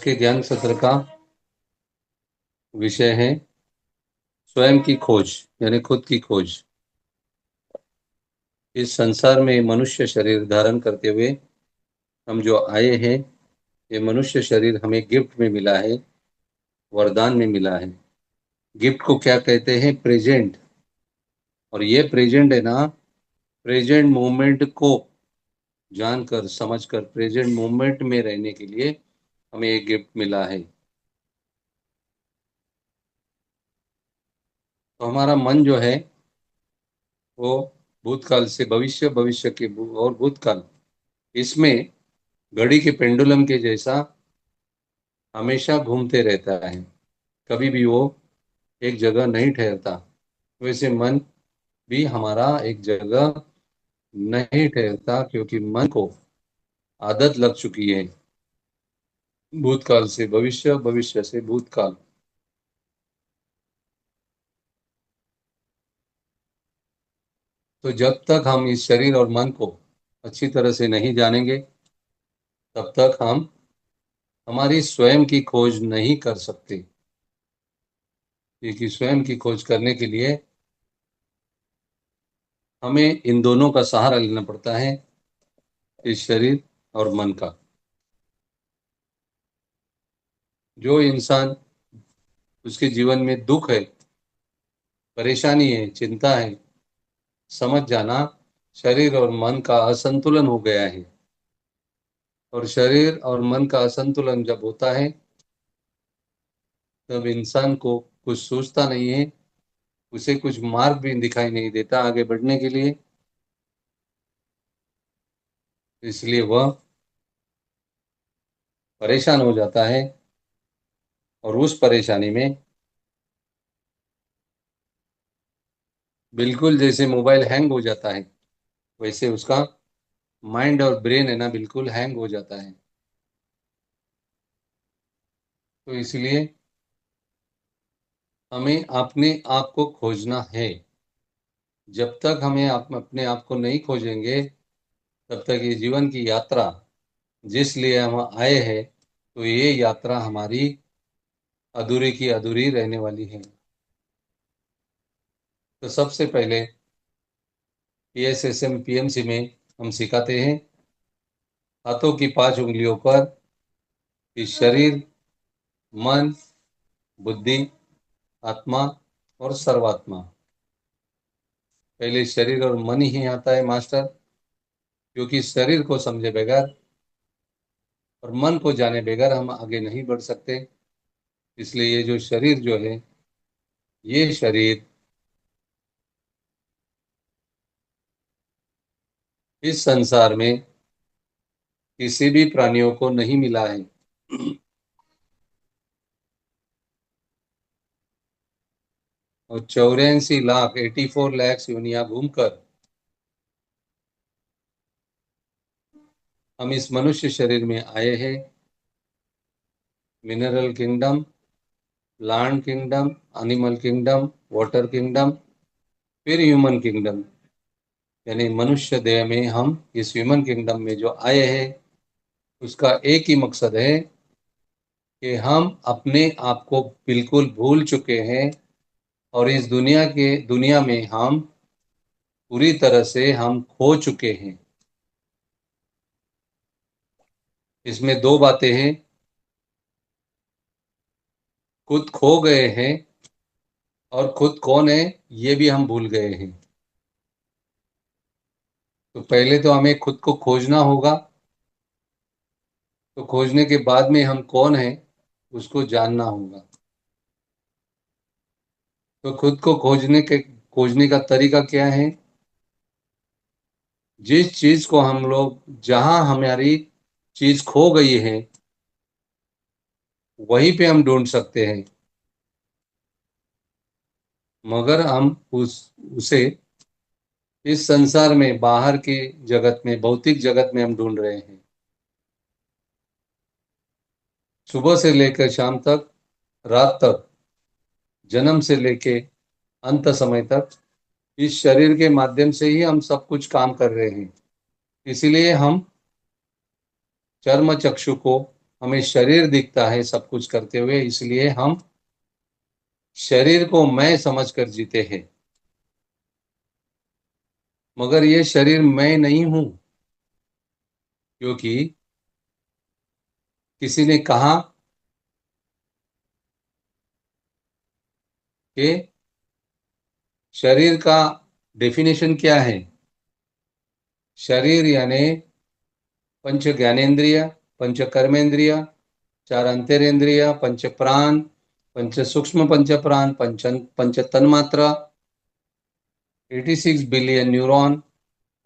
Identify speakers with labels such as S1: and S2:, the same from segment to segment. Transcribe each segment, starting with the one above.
S1: के ज्ञान सत्र का विषय है स्वयं की खोज, यानी खुद की खोज। इस संसार में मनुष्य शरीर धारण करते हुए हम जो आए हैं, ये मनुष्य शरीर हमें गिफ्ट में मिला है, वरदान में मिला है। गिफ्ट को क्या कहते हैं? प्रेजेंट। और ये प्रेजेंट है ना, प्रेजेंट मोमेंट को जानकर समझकर प्रेजेंट मोमेंट में रहने के लिए हमें एक गिफ्ट मिला है। तो हमारा मन जो है वो भूतकाल से भविष्य, भविष्य के और भूतकाल, इसमें घड़ी के पेंडुलम के जैसा हमेशा घूमते रहता है। कभी भी वो एक जगह नहीं ठहरता। वैसे मन भी हमारा एक जगह नहीं ठहरता, क्योंकि मन को आदत लग चुकी है भूतकाल से भविष्य, भविष्य से भूतकाल। तो जब तक हम इस शरीर और मन को अच्छी तरह से नहीं जानेंगे, तब तक हम हमारी स्वयं की खोज नहीं कर सकते। क्योंकि स्वयं की खोज करने के लिए हमें इन दोनों का सहारा लेना पड़ता है, इस शरीर और मन का। जो इंसान, उसके जीवन में दुख है, परेशानी है, चिंता है, समझ जाना शरीर और मन का असंतुलन हो गया है। और शरीर और मन का असंतुलन जब होता है, तब इंसान को कुछ सोचता नहीं है, उसे कुछ मार्ग भी दिखाई नहीं देता आगे बढ़ने के लिए। इसलिए वह परेशान हो जाता है, और उस परेशानी में बिल्कुल जैसे मोबाइल हैंग हो जाता है, वैसे उसका माइंड और ब्रेन है ना, बिल्कुल हैंग हो जाता है। तो इसलिए हमें अपने आप को खोजना है। जब तक हमें अपने आप को नहीं खोजेंगे, तब तक ये जीवन की यात्रा जिस लिए हम आए हैं, तो ये यात्रा हमारी अधूरी की अधूरी रहने वाली है। तो सबसे पहले पीएसएसएम पीएमसी में हम सिखाते हैं हाथों की 5 उंगलियों पर कि शरीर, मन, बुद्धि, आत्मा और सर्वात्मा। पहले शरीर और मन ही आता है मास्टर, क्योंकि शरीर को समझे बगैर और मन को जाने बगैर हम आगे नहीं बढ़ सकते। इसलिए ये जो शरीर जो है, ये शरीर इस संसार में किसी भी प्राणियों को नहीं मिला है। और 84 लाख 84 lakhs योनिया घूमकर हम इस मनुष्य शरीर में आए हैं। Mineral kingdom, plant kingdom, animal kingdom, water kingdom, फिर ह्यूमन किंगडम। यानी मनुष्य देह में हम इस ह्यूमन किंगडम में जो आए हैं, उसका एक ही मकसद है कि हम अपने आप को बिल्कुल भूल चुके हैं, और इस दुनिया में हम पूरी तरह से हम खो चुके हैं। इसमें दो बातें हैं, खुद खो गए हैं और खुद कौन है ये भी हम भूल गए हैं। तो पहले तो हमें खुद को खोजना होगा। तो खोजने के बाद में हम कौन है उसको जानना होगा। तो खुद को खोजने का तरीका क्या है? जिस चीज को हम लोग, जहां हमारी चीज खो गई है, वहीं पे हम ढूंढ सकते हैं। मगर हम उसे इस संसार में, बाहर के जगत में, भौतिक जगत में हम ढूंढ रहे हैं। सुबह से लेकर शाम तक, रात तक, जन्म से लेके अंत समय तक, इस शरीर के माध्यम से ही हम सब कुछ काम कर रहे हैं। इसीलिए हम चर्म चक्षु को हमें शरीर दिखता है सब कुछ करते हुए, इसलिए हम शरीर को मैं समझकर जीते हैं। मगर ये शरीर मैं नहीं हूं, क्योंकि किसी ने कहा कि शरीर का डेफिनेशन क्या है। शरीर यानी पंच ज्ञानेन्द्रिय, पंच कर्मेंद्रिय, चार अंतरेंद्रिय, पंच प्राण, पंच सूक्ष्म पंच प्राण, पंच पंच तन्मात्रा, 86 बिलियन न्यूरॉन,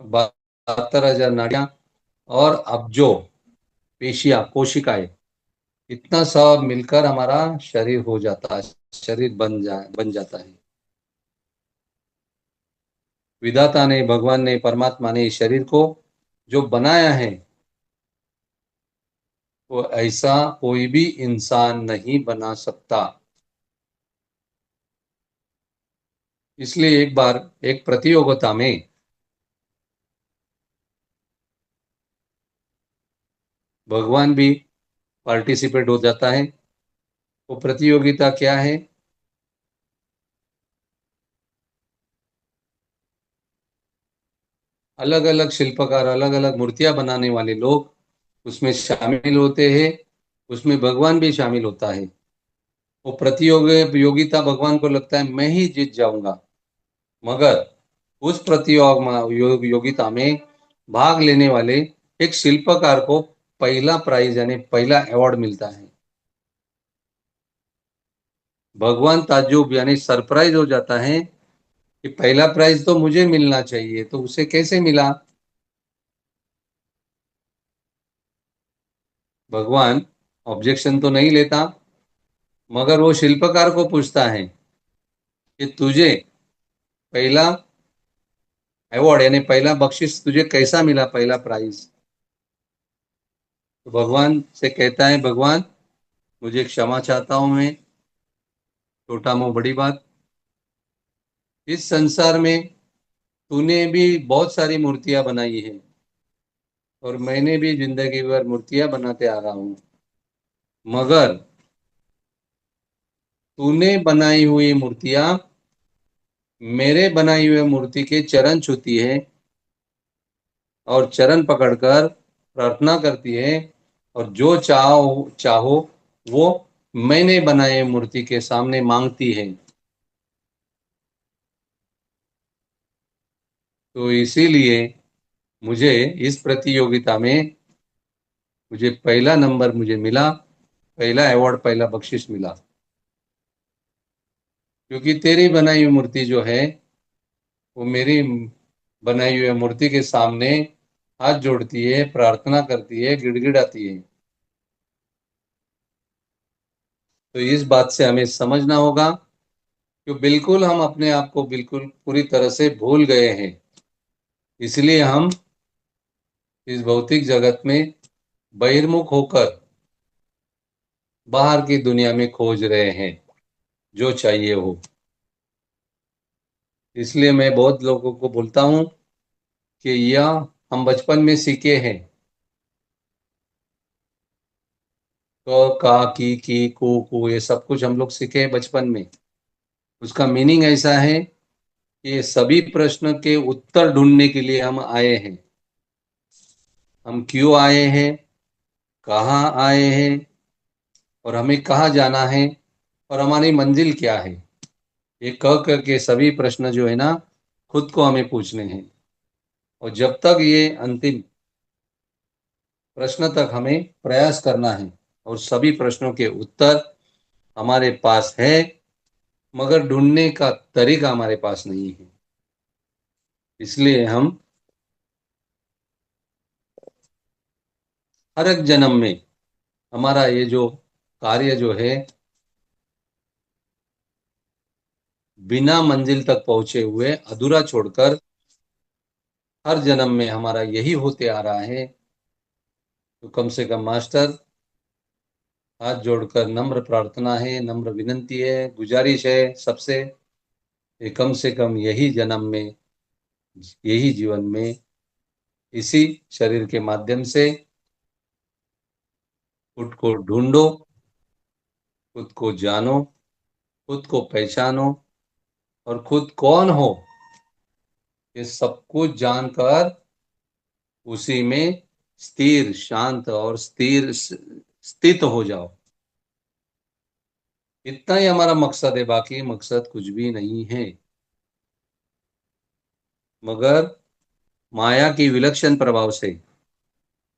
S1: 72,000 नाड़ियां और अब्जो पेशियां, कोशिकाएं, इतना सब मिलकर हमारा शरीर हो जाता है, शरीर बन जाता है। विधाता ने, भगवान ने, परमात्मा ने इस शरीर को जो बनाया है, वो ऐसा कोई भी इंसान नहीं बना सकता। इसलिए एक बार एक प्रतियोगिता में भगवान भी पार्टिसिपेट हो जाता है। वो प्रतियोगिता क्या है? अलग अलग शिल्पकार, अलग अलग मूर्तियां बनाने वाले लोग उसमें शामिल होते हैं। उसमें भगवान भी शामिल होता है। वो प्रतियोगिता, भगवान को लगता है मैं ही जीत जाऊंगा, मगर उस प्रतियोगिता में भाग लेने वाले एक शिल्पकार को पहला प्राइज यानी पहला अवार्ड मिलता है। भगवान ताज्जुब यानी सरप्राइज हो जाता है कि पहला प्राइज तो मुझे मिलना चाहिए, तो उसे कैसे मिला? भगवान ऑब्जेक्शन तो नहीं लेता, मगर वो शिल्पकार को पूछता है कि तुझे पहला अवार्ड यानी पहला बख्शिश तुझे कैसा मिला, पहला प्राइज? तो भगवान से कहता है, भगवान मुझे क्षमा चाहता हूं मैं, छोटा मुंह बड़ी बात। इस संसार में तूने भी बहुत सारी मूर्तियां बनाई है, और मैंने भी जिंदगी भर मूर्तियां बनाते आ रहा हूं, मगर तूने बनाई हुई मूर्तियां मेरे बनाई हुई मूर्ति के चरण छूती है और चरण पकड़कर प्रार्थना करती है, और जो चाहो चाहो वो मैंने बनाए मूर्ति के सामने मांगती है। तो इसीलिए मुझे इस प्रतियोगिता में मुझे पहला नंबर मुझे मिला, पहला अवार्ड, पहला बख्शिश मिला, क्योंकि तेरी बनाई हुई मूर्ति जो है वो मेरी बनाई हुई मूर्ति के सामने हाथ जोड़ती है, प्रार्थना करती है, गिड़गिड़ाती है। तो इस बात से हमें समझना होगा कि बिल्कुल हम अपने आप को बिल्कुल पूरी तरह से भूल गए हैं। इसलिए हम इस भौतिक जगत में बहिर्मुख होकर बाहर की दुनिया में खोज रहे हैं जो चाहिए हो। इसलिए मैं बहुत लोगों को बोलता हूं कि यह हम बचपन में सीखे हैं। तो का, की, कू ये सब कुछ हम लोग सीखे हैं बचपन में। उसका मीनिंग ऐसा है कि ये सभी प्रश्न के उत्तर ढूंढने के लिए हम आए हैं। हम क्यों आए हैं, कहाँ आए हैं, और हमें कहाँ जाना है, और हमारी मंजिल क्या है। ये कह करके सभी प्रश्न जो है ना, खुद को हमें पूछने हैं। और जब तक ये अंतिम प्रश्न तक हमें प्रयास करना है, और सभी प्रश्नों के उत्तर हमारे पास है, मगर ढूंढने का तरीका हमारे पास नहीं है। इसलिए हम हर एक जन्म में हमारा ये जो कार्य जो है, बिना मंजिल तक पहुंचे हुए अधूरा छोड़कर, हर जन्म में हमारा यही होते आ रहा है। तो कम से कम मास्टर, हाथ जोड़कर नम्र प्रार्थना है, नम्र विनंती है, गुजारिश है सबसे कि कम से कम यही जन्म में, यही जीवन में, इसी शरीर के माध्यम से खुद को ढूंढो, खुद को जानो, खुद को पहचानो, और खुद कौन हो ये सब कुछ जानकर उसी में स्थिर, शांत और स्थित हो जाओ। इतना ही हमारा मकसद है, बाकी मकसद कुछ भी नहीं है। मगर माया की विलक्षण प्रभाव से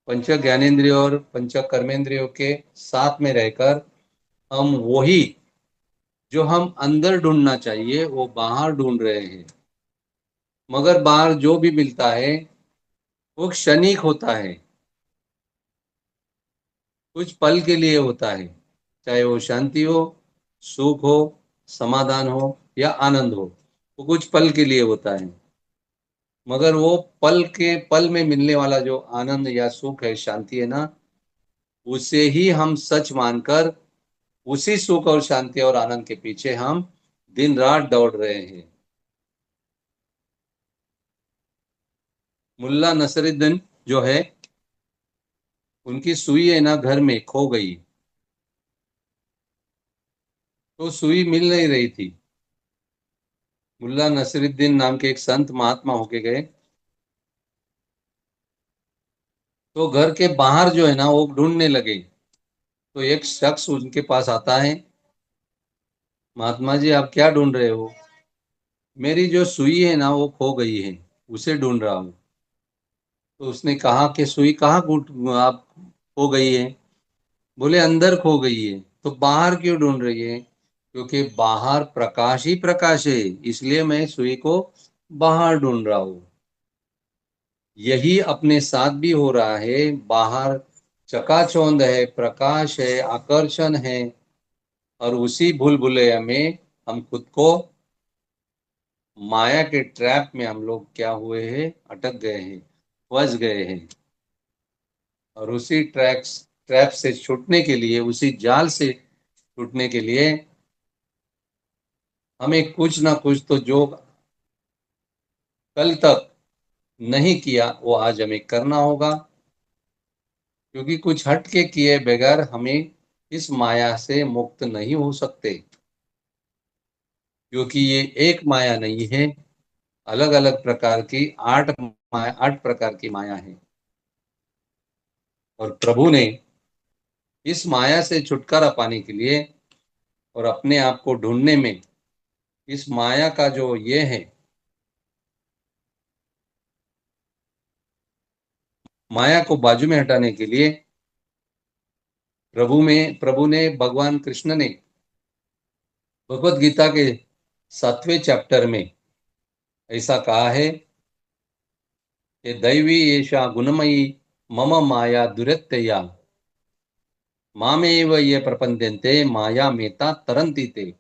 S1: पंच ज्ञानेंद्रियों और पंच कर्मेंद्रियों के साथ में रहकर हम वही जो हम अंदर ढूंढना चाहिए वो बाहर ढूंढ रहे हैं। मगर बाहर जो भी मिलता है वो क्षणिक होता है, कुछ पल के लिए होता है। चाहे वो शांति हो, सुख हो, समाधान हो या आनंद हो, वो कुछ पल के लिए होता है। मगर वो पल के पल में मिलने वाला जो आनंद या सुख है, शांति है ना, उसे ही हम सच मानकर उसी सुख और शांति और आनंद के पीछे हम दिन रात दौड़ रहे हैं। मुल्ला नसरुद्दीन जो है, उनकी सुई है ना घर में खो गई, तो सुई मिल नहीं रही थी। मुल्ला नसरुद्दीन नाम के एक संत महात्मा होके गए, तो घर के बाहर जो है ना वो ढूंढने लगे। तो एक शख्स उनके पास आता है, महात्मा जी आप क्या ढूंढ रहे हो? मेरी जो सुई है ना वो खो गई है, उसे ढूंढ रहा हूँ। तो उसने कहा कि सुई कहाँ आप खो गई है? बोले अंदर खो गई है। तो बाहर क्यों ढूंढ रही है? क्योंकि बाहर प्रकाश ही प्रकाश है, इसलिए मैं सुई को बाहर ढूंढ रहा हूँ। यही अपने साथ भी हो रहा है। बाहर चकाचौंध है, प्रकाश है, आकर्षण है, और उसी भूल भुलैया में हम खुद को, माया के ट्रैप में हम लोग क्या हुए हैं, अटक गए हैं, फंस गए हैं। और उसी ट्रैप से छूटने के लिए, उसी जाल से छूटने के लिए हमें कुछ ना कुछ तो जो कल तक नहीं किया वो आज हमें करना होगा। क्योंकि कुछ हट के किए बगैर हमें इस माया से मुक्त नहीं हो सकते। क्योंकि ये एक माया नहीं है, अलग अलग प्रकार की आठ प्रकार की माया है। और प्रभु ने इस माया से छुटकारा पाने के लिए और अपने आप को ढूंढने में, इस माया का जो ये है, माया को बाजू में हटाने के लिए प्रभु ने भगवान कृष्ण ने भगवत गीता के 7वें चैप्टर में ऐसा कहा है कि दैवी एषा गुणमयी मम माया दुरत्यया मामेव ये प्रपद्यन्ते माया मेता तरन्ति ते।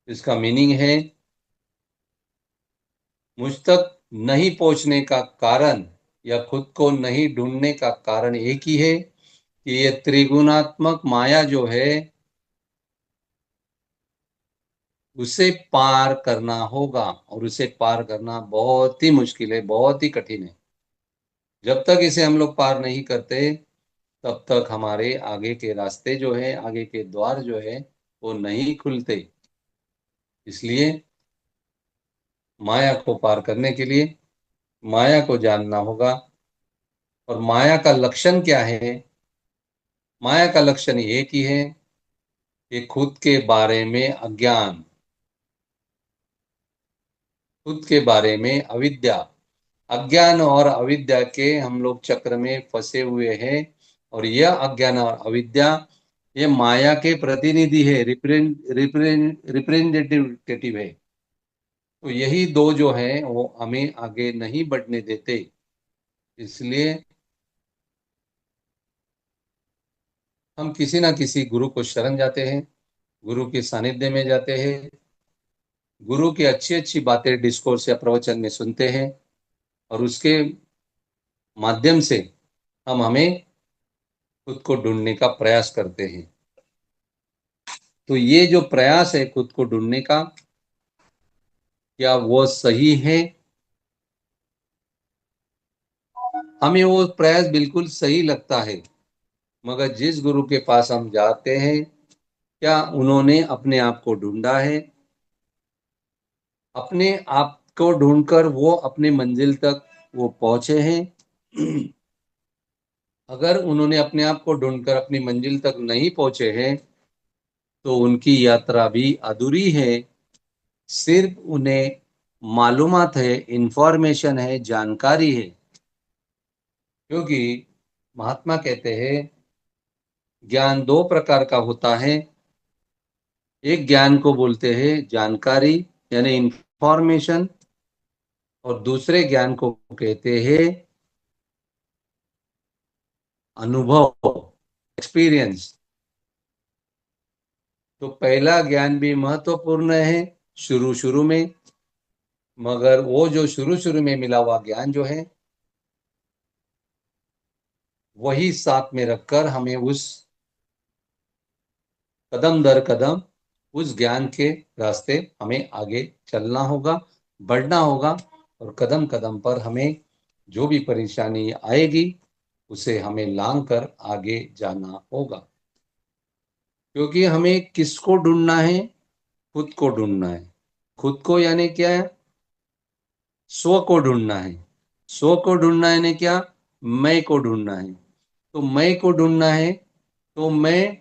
S1: इसका मीनिंग है, मुझ तक नहीं पहुंचने का कारण या खुद को नहीं ढूंढने का कारण एक ही है कि ये त्रिगुणात्मक माया जो है उसे पार करना होगा। और उसे पार करना बहुत ही मुश्किल है, बहुत ही कठिन है। जब तक इसे हम लोग पार नहीं करते तब तक हमारे आगे के रास्ते जो है, आगे के द्वार जो है, वो नहीं खुलते। इसलिए माया को पार करने के लिए माया को जानना होगा। और माया का लक्षण क्या है? माया का लक्षण एक ही है कि खुद के बारे में अज्ञान, खुद के बारे में अविद्या। अज्ञान और अविद्या के हम लोग चक्र में फंसे हुए हैं। और यह अज्ञान और अविद्या ये माया के प्रतिनिधि है, रिप्रेजेंटेटिव है। तो यही दो जो है वो हमें आगे नहीं बढ़ने देते। इसलिए हम किसी ना किसी गुरु को शरण जाते हैं, गुरु के सानिध्य में जाते हैं, गुरु की अच्छी अच्छी बातें डिस्कोर्स या प्रवचन में सुनते हैं, और उसके माध्यम से हम हमें खुद को ढूंढने का प्रयास करते हैं। तो ये जो प्रयास है खुद को ढूंढने का, क्या वो सही है? हमें वो प्रयास बिल्कुल सही लगता है। मगर जिस गुरु के पास हम जाते हैं, क्या उन्होंने अपने आप को ढूंढा है? अपने आप को ढूंढकर वो अपने मंजिल तक वो पहुंचे हैं? अगर उन्होंने अपने आप को ढूंढकर अपनी मंजिल तक नहीं पहुंचे हैं, तो उनकी यात्रा भी अधूरी है। सिर्फ उन्हें मालूमात है, इंफॉर्मेशन है, जानकारी है। क्योंकि महात्मा कहते हैं ज्ञान दो प्रकार का होता है। एक ज्ञान को बोलते हैं जानकारी, यानी इंफॉर्मेशन, और दूसरे ज्ञान को कहते हैं अनुभव, एक्सपीरियंस। तो पहला ज्ञान भी महत्वपूर्ण है शुरू शुरू में, मगर वो जो शुरू शुरू में मिला हुआ ज्ञान जो है, वही साथ में रखकर हमें उस कदम दर कदम उस ज्ञान के रास्ते हमें आगे चलना होगा, बढ़ना होगा। और कदम कदम पर हमें जो भी परेशानी आएगी, उसे हमें लांग कर आगे जाना होगा। क्योंकि हमें किसको ढूंढना है? खुद को ढूंढना है। खुद को यानी क्या है? स्व को ढूंढना है। स्व को ढूंढना है यानी क्या? मैं को ढूंढना है। तो मैं को ढूंढना है, तो मैं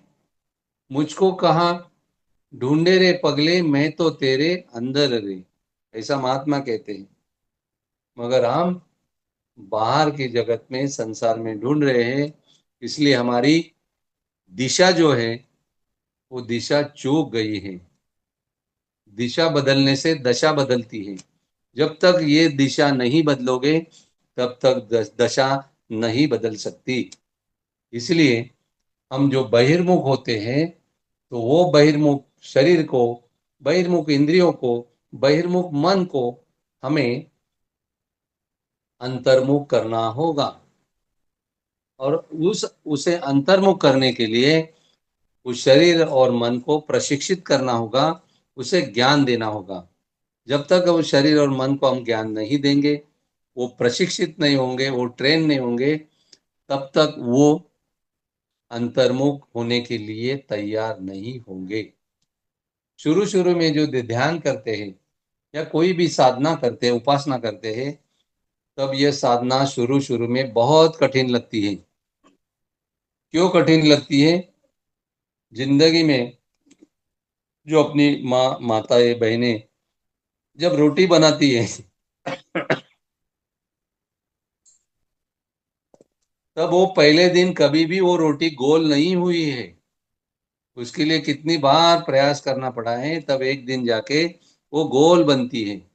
S1: मुझको कहाँ ढूंढे रे पगले, मैं तो तेरे अंदर रे, ऐसा महात्मा कहते हैं। मगर हम बाहर की जगत में, संसार में ढूंढ रहे हैं, इसलिए हमारी दिशा जो है, वो दिशा चूक गई है। दिशा बदलने से दशा बदलती है। जब तक ये दिशा नहीं बदलोगे, तब तक दशा नहीं बदल सकती। इसलिए हम जो बहिर्मुख होते हैं, तो वो बहिर्मुख शरीर को, बहिर्मुख इंद्रियों को, बहिर्मुख मन को हमें अंतर्मुख करना होगा। और उसे अंतर्मुख करने के लिए उस शरीर और मन को प्रशिक्षित करना होगा, उसे ज्ञान देना होगा। जब तक वो शरीर और मन को हम ज्ञान नहीं देंगे, वो प्रशिक्षित नहीं होंगे, वो ट्रेन नहीं होंगे, तब तक वो अंतर्मुख होने के लिए तैयार नहीं होंगे। शुरू शुरू में जो ध्यान करते हैं या कोई भी साधना करते हैं, उपासना करते हैं, तब यह साधना शुरू शुरू में बहुत कठिन लगती है। क्यों कठिन लगती है? जिंदगी में जो अपनी माँ, माताएं, बहनें जब रोटी बनाती है तब वो पहले दिन कभी भी वो रोटी गोल नहीं हुई है। उसके लिए कितनी बार प्रयास करना पड़ा है, तब एक दिन जाके वो गोल बनती है।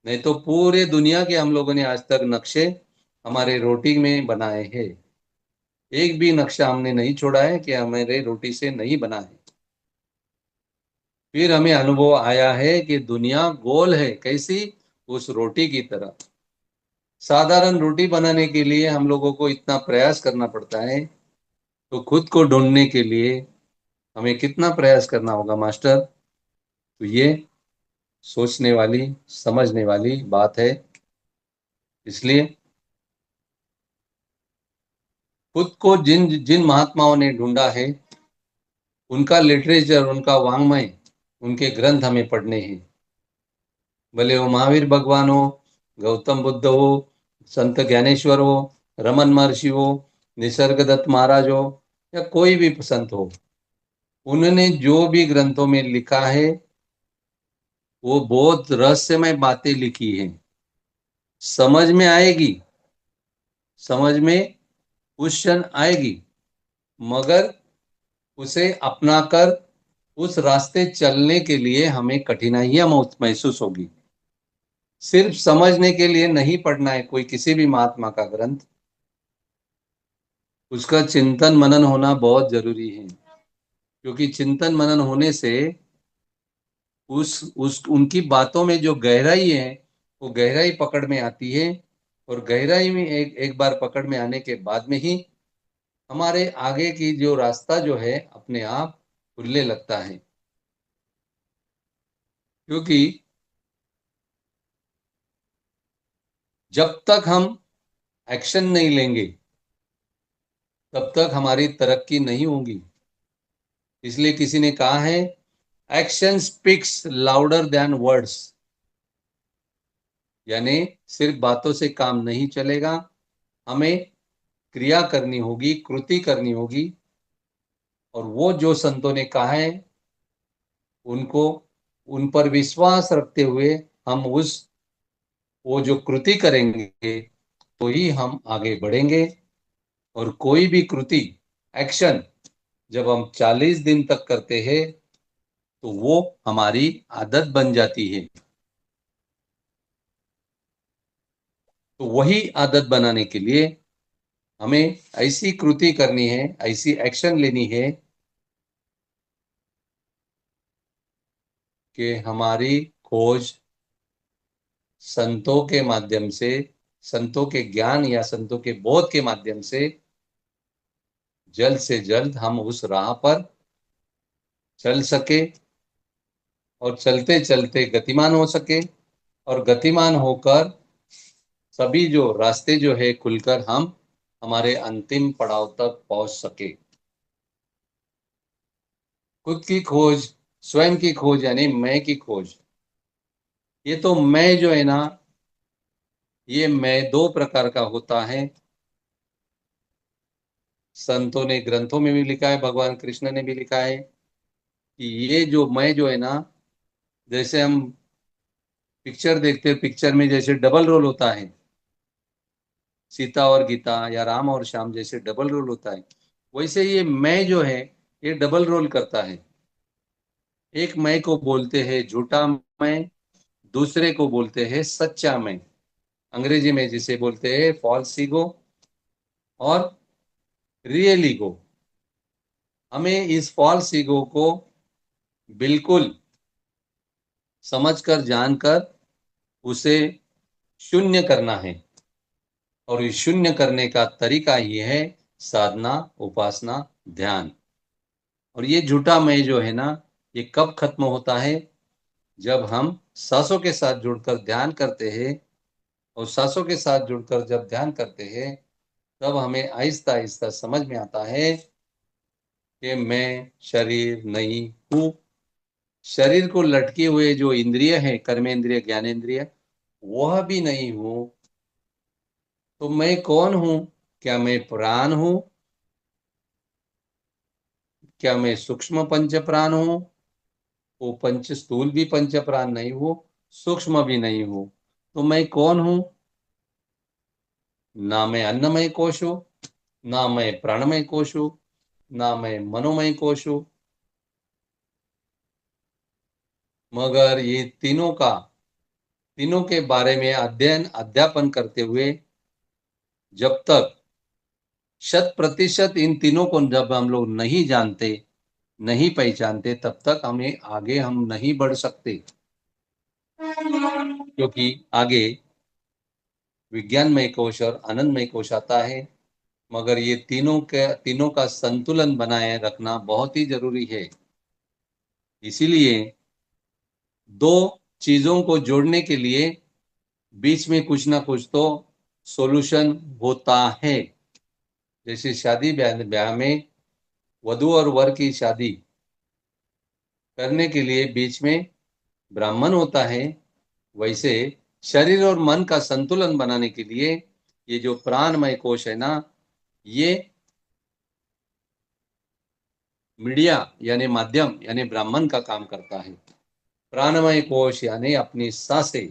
S1: नहीं तो पूरे दुनिया के हम लोगों ने आज तक नक्शे हमारे रोटी में बनाए हैं। एक भी नक्शा हमने नहीं छोड़ा है कि हमारे रोटी से नहीं बना है। फिर हमें अनुभव आया है कि दुनिया गोल है, कैसी? उस रोटी की तरह। साधारण रोटी बनाने के लिए हम लोगों को इतना प्रयास करना पड़ता है, तो खुद को ढूंढने के लिए हमें कितना प्रयास करना होगा मास्टर? तो ये सोचने वाली, समझने वाली बात है। इसलिए खुद को जिन जिन महात्माओं ने ढूंढा है, उनका लिटरेचर, उनका वांग्मय, उनके ग्रंथ हमें पढ़ने हैं। भले वो महावीर भगवान हो, गौतम बुद्ध हो, संत ज्ञानेश्वर हो, रमन महर्षि हो, निसर्गदत्त महाराज हो, या कोई भी संत हो, उन्होंने जो भी ग्रंथों में लिखा है, वो बहुत रहस्यमय बातें लिखी हैं। समझ में आएगी, समझ में उस क्षण आएगी, मगर उसे अपनाकर उस रास्ते चलने के लिए हमें कठिनाइयां महसूस होगी। सिर्फ समझने के लिए नहीं पढ़ना है कोई किसी भी महात्मा का ग्रंथ, उसका चिंतन मनन होना बहुत जरूरी है। क्योंकि चिंतन मनन होने से उस उनकी बातों में जो गहराई है, वो गहराई पकड़ में आती है। और गहराई में एक एक बार पकड़ में आने के बाद में ही हमारे आगे की जो रास्ता जो है, अपने आप खुलने लगता है। क्योंकि जब तक हम एक्शन नहीं लेंगे, तब तक हमारी तरक्की नहीं होगी। इसलिए किसी ने कहा है, action speaks louder than words. यानी सिर्फ बातों से काम नहीं चलेगा, हमें क्रिया करनी होगी, कृति करनी होगी। और वो जो संतों ने कहा है, उनको, उन पर विश्वास रखते हुए हम उस, वो जो कृति करेंगे तो ही हम आगे बढ़ेंगे। और कोई भी कृति, एक्शन, जब हम 40 दिन तक करते हैं तो वो हमारी आदत बन जाती है। तो वही आदत बनाने के लिए हमें ऐसी कृति करनी है, ऐसी एक्शन लेनी है कि हमारी खोज संतों के माध्यम से, संतों के ज्ञान या संतों के बोध के माध्यम से जल्द से जल्द हम उस राह पर चल सके, और चलते चलते गतिमान हो सके, और गतिमान होकर सभी जो रास्ते जो है खुलकर हम हमारे अंतिम पड़ाव तक पहुंच सके। खुद की खोज, स्वयं की खोज, यानी मैं की खोज। ये तो मैं जो है ना, ये मैं दो प्रकार का होता है। संतों ने ग्रंथों में भी लिखा है, भगवान कृष्ण ने भी लिखा है कि ये जो मैं जो है ना, जैसे हम पिक्चर देखते हैं, पिक्चर में जैसे डबल रोल होता है, सीता और गीता या राम और श्याम जैसे डबल रोल होता है, वैसे ये मैं जो है, ये डबल रोल करता है। एक मैं को बोलते हैं झूठा मैं, दूसरे को बोलते हैं सच्चा मैं। अंग्रेजी में जिसे बोलते हैं फॉल्स ईगो और रियल ईगो। हमें इस फॉल्स ईगो को बिल्कुल समझकर, जानकर उसे शून्य करना है। और इस शून्य करने का तरीका ये है, साधना, उपासना, ध्यान। और ये झूठा मैं जो है ना, ये कब खत्म होता है? जब हम सांसों के साथ जुड़कर ध्यान करते हैं। और सांसों के साथ जुड़कर जब ध्यान करते हैं, तब हमें आहिस्ता आहिस्ता समझ में आता है कि मैं शरीर नहीं हूँ। शरीर को लटके हुए जो इंद्रिय है, कर्मेंद्रिय, ज्ञानेंद्रिय, वह भी नहीं हूँ। तो मैं कौन हूँ? क्या मैं प्राण हूँ? क्या मैं सूक्ष्म पंच प्राण हूँ? वो पंच स्थूल भी पंच प्राण नहीं हूँ, सूक्ष्म भी नहीं हूँ। तो मैं कौन हूँ? ना मैं अन्नमय कोश हूँ, ना मैं प्राणमय कोश हूँ, ना मैं मनोमय कोश हूँ। मगर ये तीनों के बारे में अध्ययन अध्यापन करते हुए, जब तक 100% इन तीनों को जब हम लोग नहीं जानते, नहीं पहचानते, तब तक हमें आगे हम नहीं बढ़ सकते। क्योंकि आगे विज्ञानमय कोश और आनंदमय कोश आता है। मगर ये तीनों का संतुलन बनाए रखना बहुत ही जरूरी है। इसीलिए दो चीजों को जोड़ने के लिए बीच में कुछ ना कुछ तो सॉल्यूशन होता है। जैसे शादी ब्याह ब्याह में वधू और वर की शादी करने के लिए बीच में ब्राह्मण होता है, वैसे शरीर और मन का संतुलन बनाने के लिए ये जो प्राणमय कोश है ना, ये मीडिया यानी माध्यम यानी ब्राह्मण का काम करता है। प्राणमय कोश यानी अपनी सांसें,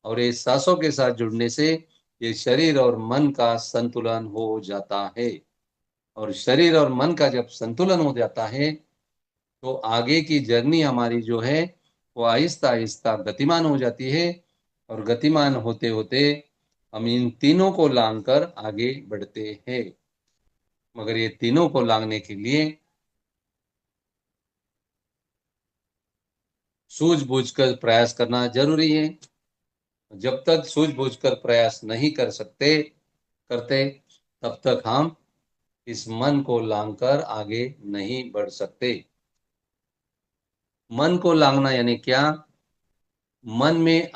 S1: और ये सांसों के साथ जुड़ने से ये शरीर और मन का संतुलन हो जाता है। और शरीर और मन का जब संतुलन हो जाता है, तो आगे की जर्नी हमारी जो है वो आहिस्ता आहिस्ता गतिमान हो जाती है। और गतिमान होते होते हम इन तीनों को लांग कर आगे बढ़ते हैं। मगर ये तीनों को लांगने के लिए सूझबूझकर प्रयास करना जरूरी है। जब तक सूझबूझकर प्रयास नहीं कर सकते करते, तब तक हम इस मन को लांघकर आगे नहीं बढ़ सकते। मन को लांघना यानी क्या? मन में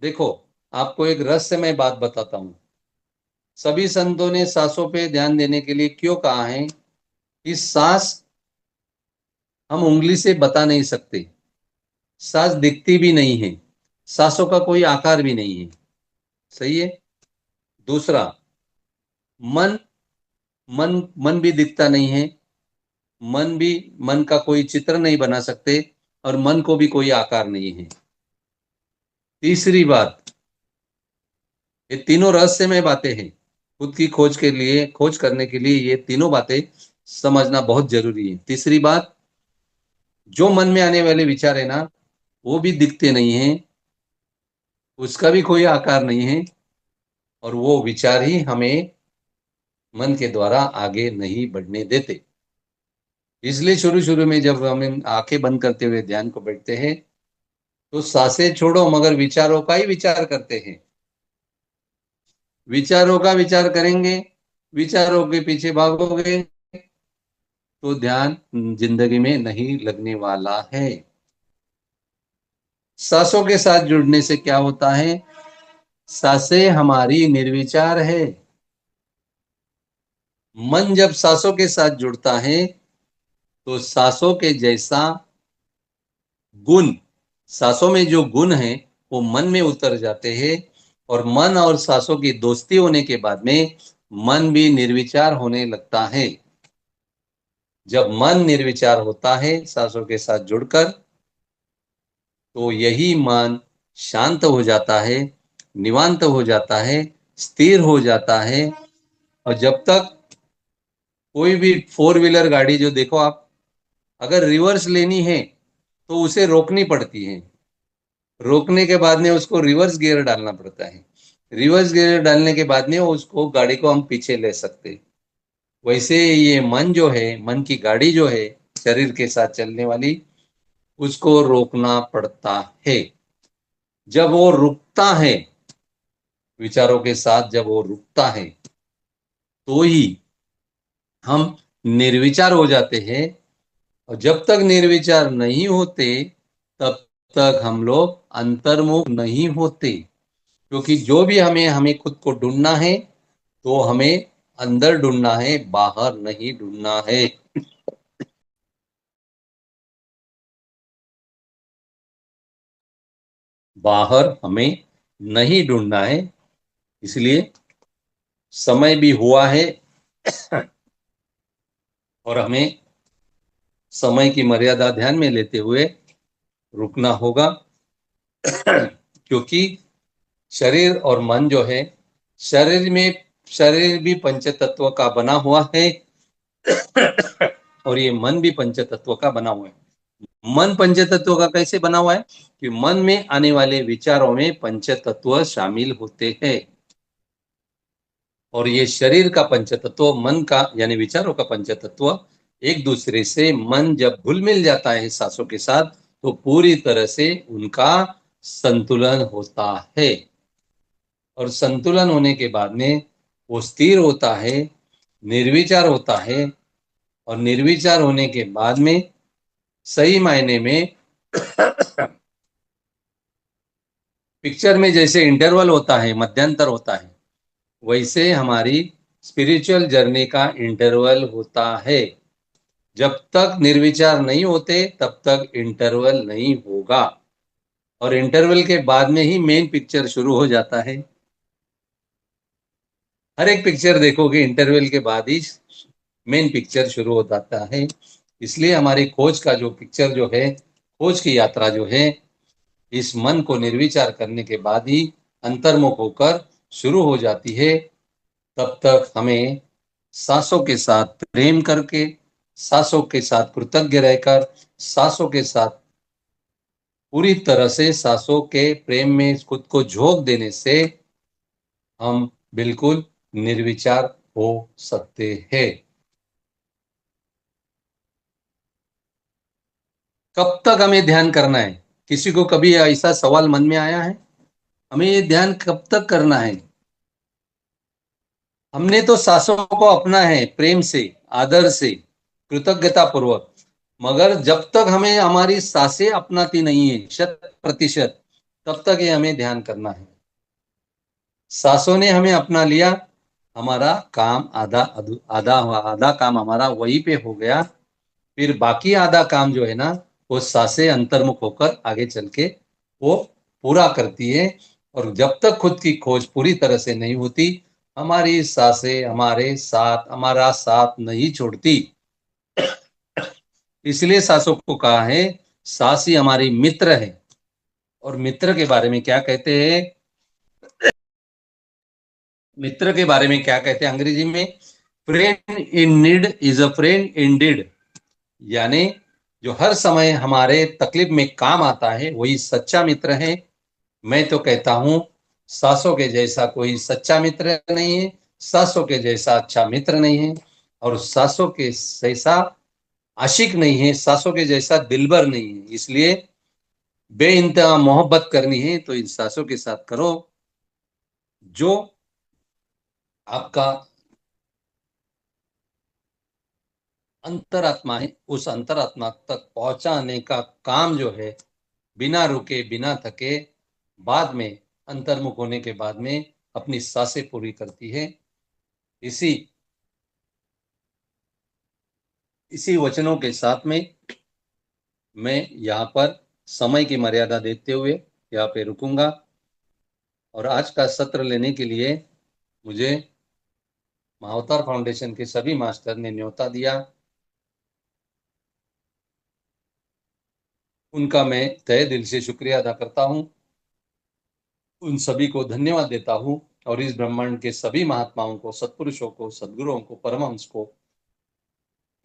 S1: देखो, आपको एक रहस्यमय बात बताता हूं। सभी संतों ने सांसों पे ध्यान देने के लिए क्यों कहा है कि सांस हम उंगली से बता नहीं सकते, सांस दिखती भी नहीं है, सांसों का कोई आकार भी नहीं है। सही है। दूसरा, मन मन मन भी दिखता नहीं है, मन भी, मन का कोई चित्र नहीं बना सकते, और मन को भी कोई आकार नहीं है। तीसरी बात, ये तीनों रहस्यमय बातें हैं। खुद की खोज के लिए, खोज करने के लिए ये तीनों बातें समझना बहुत जरूरी है। तीसरी बात, जो मन में आने वाले विचार है ना, वो भी दिखते नहीं है, उसका भी कोई आकार नहीं है, और वो विचार ही हमें मन के द्वारा आगे नहीं बढ़ने देते। इसलिए शुरू शुरू में जब हम आंखें बंद करते हुए ध्यान को बैठते हैं, तो सांसें छोड़ो मगर विचारों का ही विचार करते हैं। विचारों का विचार करेंगे, विचारों के पीछे भागोगे, तो ध्यान जिंदगी में नहीं लगने वाला है। सांसों के साथ जुड़ने से क्या होता है? सांसें हमारी निर्विचार है। मन जब सांसों के साथ जुड़ता है, तो सांसों के जैसा गुण, सांसों में जो गुण है वो मन में उतर जाते हैं, और मन और सांसों की दोस्ती होने के बाद में मन भी निर्विचार होने लगता है। जब मन निर्विचार होता है सांसों के साथ जुड़कर, तो यही मन शांत हो जाता है, निवांत हो जाता है, स्थिर हो जाता है। और जब तक कोई भी फोर व्हीलर गाड़ी जो देखो आप, अगर रिवर्स लेनी है तो उसे रोकनी पड़ती है, रोकने के बाद में उसको रिवर्स गियर डालना पड़ता है, रिवर्स गियर डालने के बाद में उसको, गाड़ी को हम पीछे ले सकते। वैसे ये मन जो है, मन की गाड़ी जो है, शरीर के साथ चलने वाली, उसको रोकना पड़ता है। जब वो रुकता है, विचारों के साथ जब वो रुकता है, तो ही हम निर्विचार हो जाते हैं। और जब तक निर्विचार नहीं होते, तब तक हम लोग अंतर्मुख नहीं होते। क्योंकि जो भी हमें हमें खुद को ढूंढना है, तो हमें अंदर ढूंढना है, बाहर नहीं ढूंढना है। बाहर हमें नहीं ढूंढना है। इसलिए समय भी हुआ है, और हमें समय की मर्यादा ध्यान में लेते हुए रुकना होगा। क्योंकि शरीर और मन जो है, शरीर में, शरीर भी पंच तत्व का बना हुआ है, और ये मन भी पंच तत्व का बना हुआ है। मन पंच तत्व का कैसे बना हुआ है? कि मन में आने वाले विचारों में पंच तत्व शामिल होते हैं, और ये शरीर का पंच तत्व, मन का यानी विचारों का पंच तत्व, एक दूसरे से मन जब घुल मिल जाता है सांसों के साथ, तो पूरी तरह से उनका संतुलन होता है। और संतुलन होने के बाद में वो स्थिर होता है, निर्विचार होता है, और निर्विचार होने के बाद में सही मायने में पिक्चर में जैसे इंटरवल होता है, मध्यांतर होता है, वैसे हमारी स्पिरिचुअल जर्नी का इंटरवल होता है। जब तक निर्विचार नहीं होते, तब तक इंटरवल नहीं होगा, और इंटरवल के बाद में ही मेन पिक्चर शुरू हो जाता है। हर एक पिक्चर देखोगे इंटरवल के बाद ही मेन पिक्चर शुरू हो जाता है। इसलिए हमारी खोज का जो पिक्चर जो है, खोज की यात्रा जो है, इस मन को निर्विचार करने के बाद ही अंतर्मुख होकर शुरू हो जाती है। तब तक हमें सांसों के साथ प्रेम करके, सांसों के साथ कृतज्ञ रहकर, सांसों के साथ पूरी तरह से सांसों के प्रेम में खुद को झोंक देने से हम बिल्कुल निर्विचार हो सकते हैं। कब तक हमें ध्यान करना है? किसी को कभी ऐसा सवाल मन में आया है? हमें ये ध्यान कब तक करना है? हमने तो सांसों को अपना है, प्रेम से, आदर से, कृतज्ञता पूर्वक, मगर जब तक हमें हमारी सांसें अपनाती नहीं है 100%, तब तक ये हमें ध्यान करना है। सांसों ने हमें अपना लिया, हमारा काम आधा आधा आधा काम हमारा वहीं पे हो गया। फिर बाकी आधा काम जो है ना, वो सांसें अंतर्मुख होकर आगे चल के वो पूरा करती है। और जब तक खुद की खोज पूरी तरह से नहीं होती, हमारी सांसें हमारा साथ नहीं छोड़ती। इसलिए सांसों को कहा है, सांस ही हमारी मित्र है। और मित्र के बारे में क्या कहते हैं? मित्र के बारे में क्या कहते हैं अंग्रेजी में? Friend in need is a friend in deed. यानी जो हर समय हमारे तकलीफ में काम आता है वही सच्चा मित्र है। मैं तो कहता हूं, सासों के जैसा कोई सच्चा मित्र नहीं है, सासों के जैसा अच्छा मित्र नहीं है, और सासों के जैसा आशिक नहीं है, सासों के जैसा दिलबर नहीं है। इसलिए बेइंतहा मोहब्बत करनी है तो इन सासों के साथ करो, जो आपका अंतरात्मा है, उस अंतरात्मा तक पहुंचाने का काम जो है, बिना रुके बिना थके, बाद में अंतर्मुख होने के बाद में अपनी सांसें पूरी करती है। इसी इसी वचनों के साथ में मैं यहाँ पर समय की मर्यादा देखते हुए यहाँ पे रुकूंगा। और आज का सत्र लेने के लिए मुझे महाअवतार फाउंडेशन के सभी मास्टर ने न्योता दिया। उनका मैं तहे दिल से शुक्रिया अदा करता हूँ। उन सभी को धन्यवाद देता हूँ। और इस ब्रह्मांड के सभी महात्माओं को, सत्पुरुषों को, सदगुरुओं को, परमहंस को,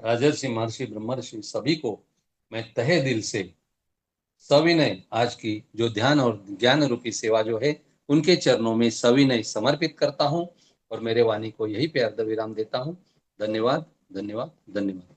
S1: राजर्षि, महर्षि, ब्रह्मर्षि, सभी को मैं तहे दिल से सविनय, आज की जो ध्यान और ज्ञान रूपी सेवा जो है, उनके चरणों में सविनय समर्पित करता हूँ। और मेरे वाणी को यही पे अर्ध विराम देता हूँ। धन्यवाद, धन्यवाद, धन्यवाद।